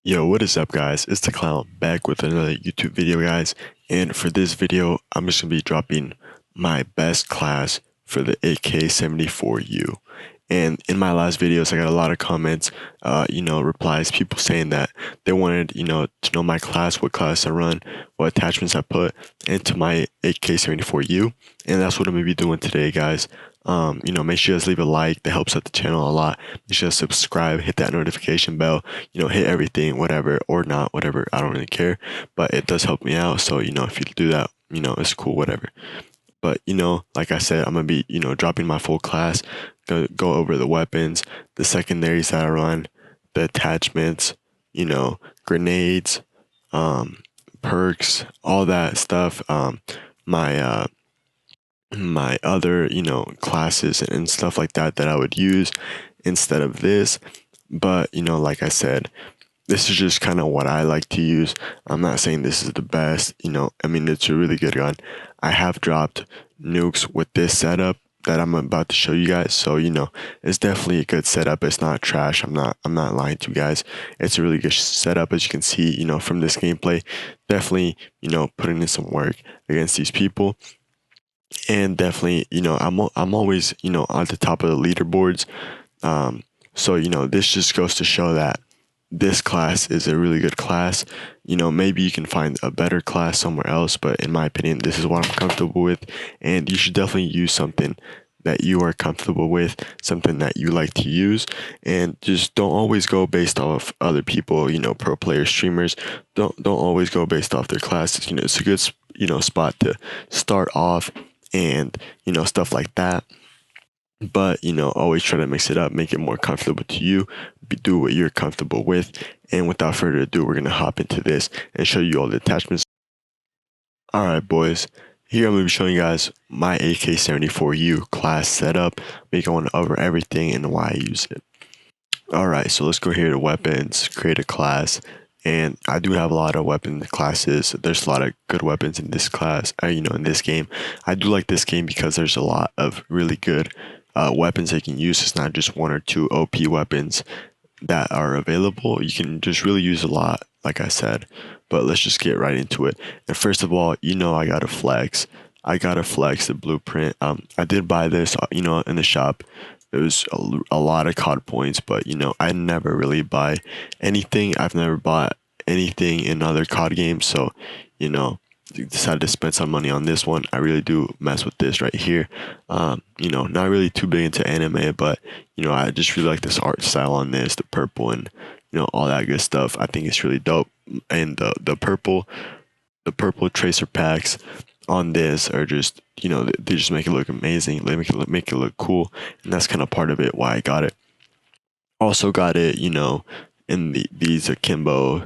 Yo, what is up guys? It's the Clown back with another YouTube video guys, and for this video I'm just going to be dropping my best class for the AK-74u. And in my last videos I got a lot of comments, replies, people saying that they wanted, to know my class, what class I run, what attachments I put into my AK-74u, and that's what I'm going to be doing today guys. Make sure you guys leave a like. That helps out the channel a lot. Make sure to subscribe, hit that notification bell, hit everything, whatever, or not, whatever. I don't really care, but it does help me out. So, if you do that, it's cool, whatever. But, like I said, I'm going to be, dropping my full class, go over the weapons, the secondaries that I run, the attachments, grenades, perks, all that stuff. My, my other, classes and stuff like that that I would use instead of this. But, like I said, this is just kind of what I like to use. I'm not saying this is the best, I mean, it's a really good gun. I have dropped nukes with this setup that I'm about to show you guys. So, it's definitely a good setup. It's not trash. I'm not lying to you guys. It's a really good setup, as you can see, from this gameplay. Definitely, putting in some work against these people. And definitely, I'm always, on the top of the leaderboards. So, this just goes to show that this class is a really good class. Maybe you can find a better class somewhere else, but in my opinion, this is what I'm comfortable with. And you should definitely use something that you are comfortable with, something that you like to use, and just don't always go based off other people, pro player streamers. Don't always go based off their classes. It's a good, spot to start off and, stuff like that. But, always try to mix it up, make it more comfortable to you, do what you're comfortable with. And without further ado, we're going to hop into this and show you all the attachments. All right, boys. Here I'm going to be showing you guys my AK-74u class setup. We're going over everything and why I use it. All right, so let's go here to weapons, create a class. And I do have a lot of weapon classes. There's a lot of good weapons in this class, in this game. I do like this game because there's a lot of really good weapons they can use. It's not just one or two OP weapons that are available. You can just really use a lot, like I said. But let's just get right into it. And first of all, I gotta flex. I gotta flex the blueprint. I did buy this, in the shop. It was a lot of COD points, but I never really buy anything. I've never bought anything in other COD games, so decided to spend some money on this one. I really do mess with this right here. Not really too big into anime, but I just really like this art style on this, the purple and all that good stuff. I think it's really dope. And the purple tracer packs on this are just they just make it look amazing. They make it look cool, and that's kind of part of it why I got it. Also got it, in these akimbo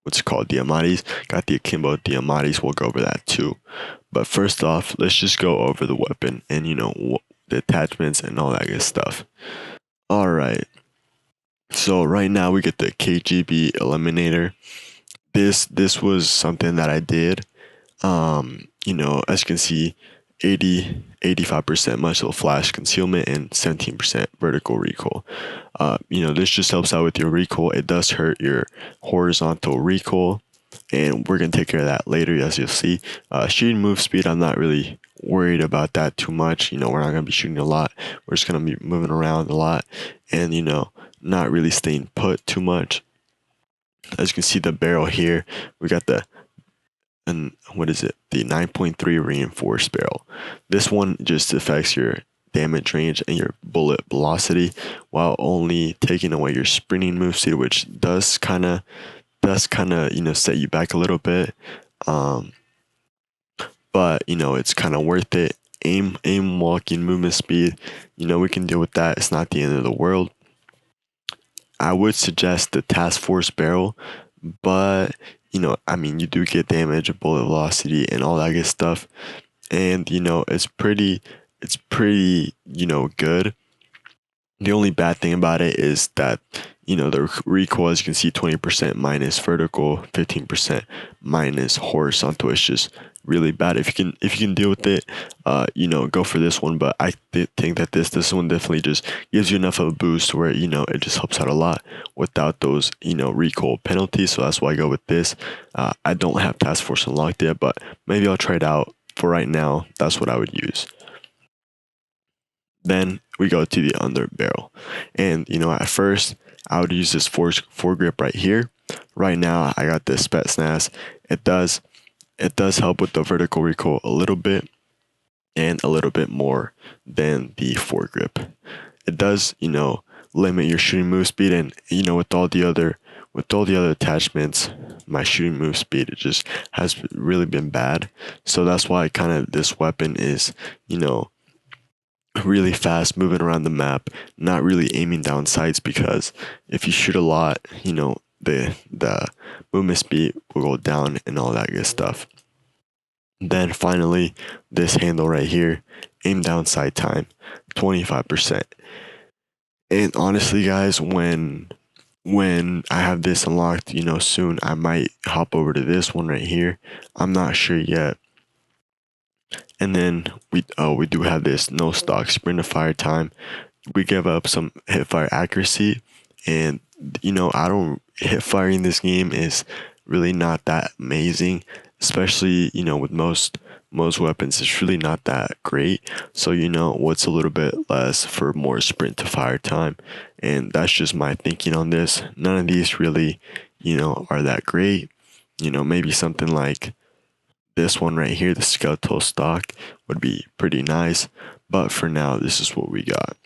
what's it called, Diamatis. Got the akimbo Diamatis. We'll go over that too. But first off, let's just go over the weapon and the attachments and all that good stuff. All right. So right now we get the KGB Eliminator. This was something that I did. As you can see, 85% muzzle flash concealment and 17% vertical recoil. This just helps out with your recoil. It does hurt your horizontal recoil, and we're gonna take care of that later, as you'll see. Shooting move speed, I'm not really worried about that too much. We're not gonna be shooting a lot. We're just gonna be moving around a lot, and not really staying put too much. As you can see, the barrel here, we got the what is it? The 9.3 reinforced barrel. This one just affects your damage range and your bullet velocity while only taking away your sprinting move speed, which does kind of set you back a little bit. But it's kind of worth it. Aim, walking, movement speed. We can deal with that. It's not the end of the world. I would suggest the task force barrel, but I mean, you do get damage, bullet velocity, and all that good stuff, and it's pretty good. The only bad thing about it is that the recoil, as you can see, 20% minus vertical, 15% minus horizontal. It's just really bad. If you can deal with it, go for this one. But I think that this one definitely just gives you enough of a boost where it just helps out a lot without those recoil penalties. So that's why I go with this. I don't have Task Force unlocked yet, but maybe I'll try it out. For right now, that's what I would use. Then we go to the under barrel. And at first I would use this foregrip right here. Right now I got this Spetsnaz. It does help with the vertical recoil a little bit and a little bit more than the foregrip. It does, limit your shooting move speed, and with all the other attachments, my shooting move speed, it just has really been bad. So that's why kind of this weapon is, really fast moving around the map, not really aiming down sights, because if you shoot a lot, the movement speed will go down and all that good stuff. Then finally, this handle right here, aim down sight time, 25%. And honestly, guys, when I have this unlocked, soon I might hop over to this one right here. I'm not sure yet. And then we do have this no stock sprint of fire time. We give up some hip fire accuracy, and I don't hip fire in this game is really not that amazing, especially with most weapons. It's really not that great. So what's a little bit less for more sprint to fire time, and that's just my thinking on this. None of these really are that great. Maybe something like this one right here, the skeletal stock, would be pretty nice. But for now, this is what we got.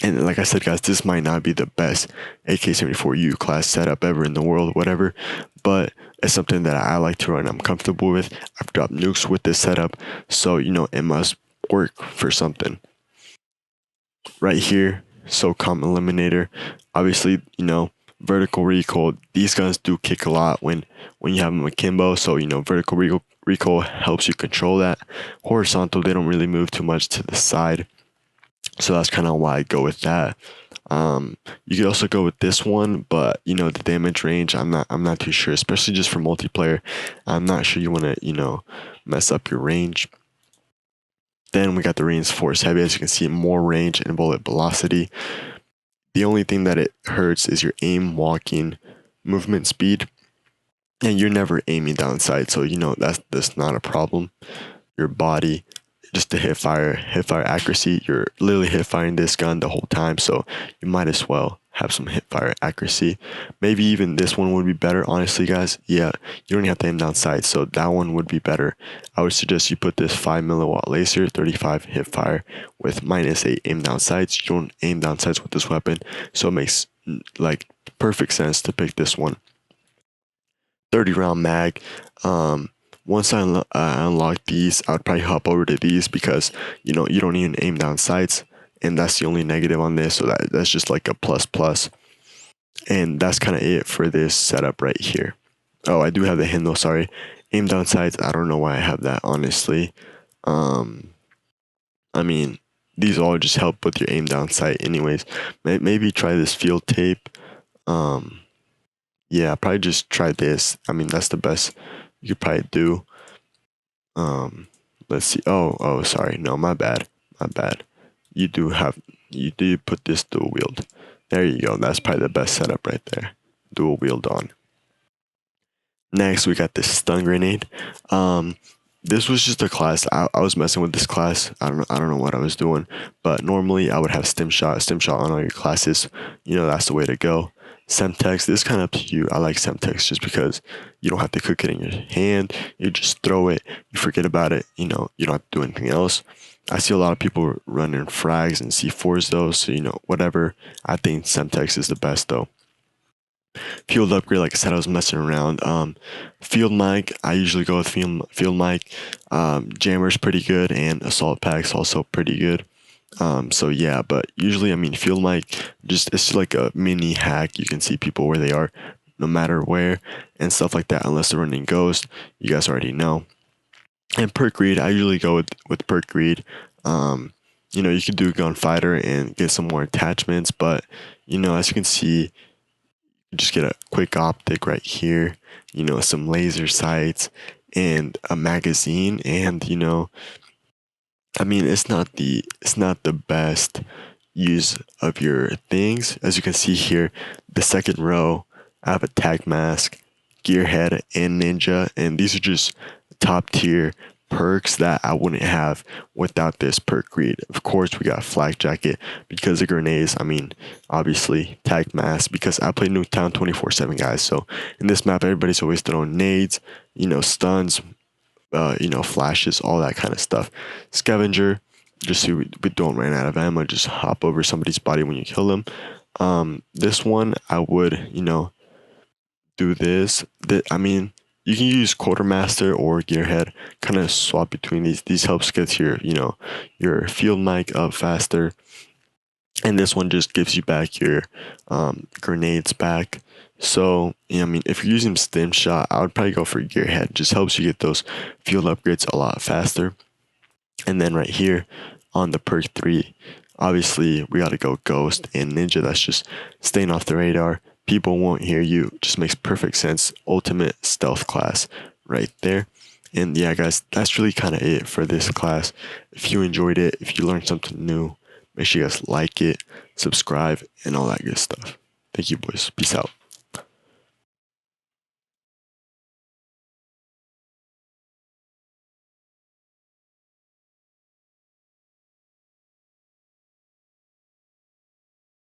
And like I said, guys, this might not be the best AK-74u class setup ever in the world, whatever, but it's something that I like to run. I'm comfortable with. I've dropped nukes with this setup, so it must work for something. Right here, SOCOM Eliminator. Obviously, vertical recoil. These guns do kick a lot when you have them akimbo, so vertical recoil helps you control that. Horizontal, they don't really move too much to the side. So that's kind of why I go with that. You could also go with this one, but the damage range, I'm not too sure, especially just for multiplayer. I'm not sure you want to mess up your range. Then we got the reinforced heavy. As you can see, more range and bullet velocity. The only thing that it hurts is your aim, walking, movement speed, and you're never aiming down sight, so that's not a problem. Your body, just the hip fire accuracy, you're literally hip firing this gun the whole time, so you might as well have some hip fire accuracy. Maybe even this one would be better, honestly, guys. Yeah, you don't have to aim down sights, so that one would be better. I would suggest you put this 5 milliwatt laser, 35 hip fire with -8 aim down sights. You don't aim down sights with this weapon, so it makes like perfect sense to pick this one. 30 round mag. Once I unlock these, I would probably hop over to these, because you don't even aim down sights, and that's the only negative on this. So that's just like a plus. And that's kind of it for this setup right here. Oh, I do have the handle. Sorry, aim down sights. I don't know why I have that, honestly. I mean, these all just help with your aim down sight, anyways. Maybe try this field tape. Yeah, probably just try this. I mean, that's the best you could probably do. Let's see. Oh, sorry. No, my bad. You do put this dual wield. There you go. That's probably the best setup right there. Dual wield on. Next, we got this stun grenade. This was just a class. I was messing with this class. I don't know what I was doing, but normally I would have stim shot on all your classes. That's the way to go. Semtex, this is kind of up to you. I like Semtex just because you don't have to cook it in your hand. You just throw it, you forget about it. You don't have to do anything else. I see a lot of people running frags and C4s though, so whatever. I think Semtex is the best though. Field upgrade, like I said, I was messing around. Field mic, I usually go with field mic. Jammer's pretty good, and assault pack's also pretty good. So yeah, but usually, I mean, field mic, it's like a mini hack. You can see people where they are, no matter where, and stuff like that. Unless they're running ghost, you guys already know. And perk read, I usually go with perk read. you could do gunfighter and get some more attachments, but as you can see, you just get a quick optic right here, some laser sights and a magazine, and I mean, it's not the best use of your things. As you can see here, the second row, I have a tag mask, gearhead, and ninja, and these are just top tier perks that I wouldn't have without this perk read. Of course, we got flak jacket because of grenades. I mean, obviously tag mask because I play Nuketown 24/7, guys. So in this map, everybody's always throwing nades, stuns, flashes, all that kind of stuff. Scavenger, just so we don't run out of ammo, just hop over somebody's body when you kill them. This one, I would, do this. I mean, you can use quartermaster or gearhead, kind of swap between these. These helps get your field mic up faster. And this one just gives you back your grenades back. So, I mean, if you're using stim shot, I would probably go for gearhead. Just helps you get those field upgrades a lot faster. And then right here on the perk 3, obviously we got to go ghost and ninja. That's just staying off the radar. People won't hear you. Just makes perfect sense. Ultimate stealth class right there. And yeah, guys, that's really kind of it for this class. If you enjoyed it, if you learned something new, make sure you guys like it, subscribe, and all that good stuff. Thank you, boys. Peace out.